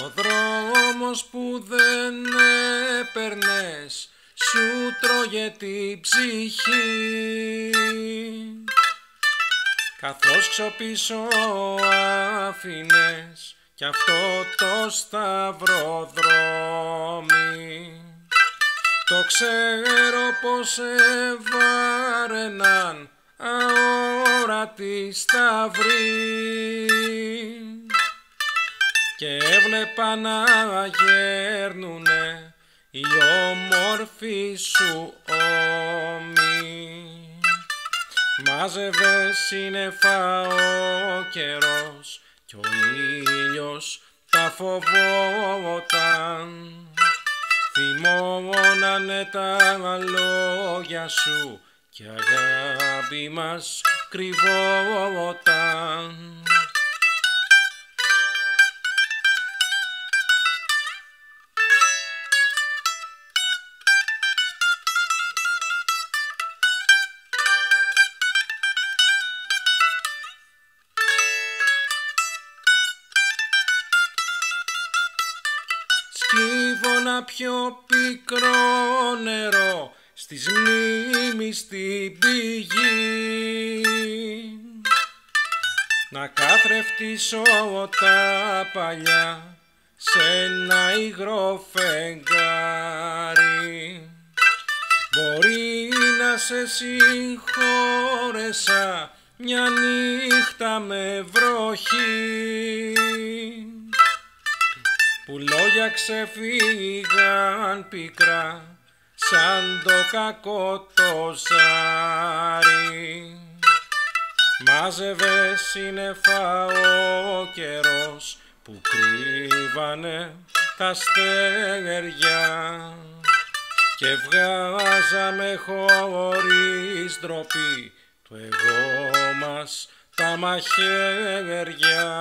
Ο δρόμος που δεν έπαιρνες σου τρώγε την ψυχή, καθώς ξοπίσω άφηνες κι αυτό το σταυροδρόμι. Το ξέρω πως εβάραιναν αόρατοι σταυροί και έβλεπα να γέρνουνε οι όμορφοι σου ώμοι. Μάζευε σύννεφα ο καιρός κι ο ήλιος τα φοβόταν. Θυμώνανε τα λόγια σου κι αγάπη μας κρυβόταν. Σκύβωνα πιο πικρό νερό στις μνήμης στην πηγή, να καθρεφτήσω τα παλιά σ' ένα υγρό φεγγάρι. Μπορεί να σε συγχώρεσα μια νύχτα με βροχή, που λόγια ξεφύγαν πικρά σαν το κακό το ζάρι. Μάζευε σύννεφα ο καιρός που κρύβανε τα αστέρια και βγάζαμε χωρίς ντροπή το εγώ μας τα μαχαίρια.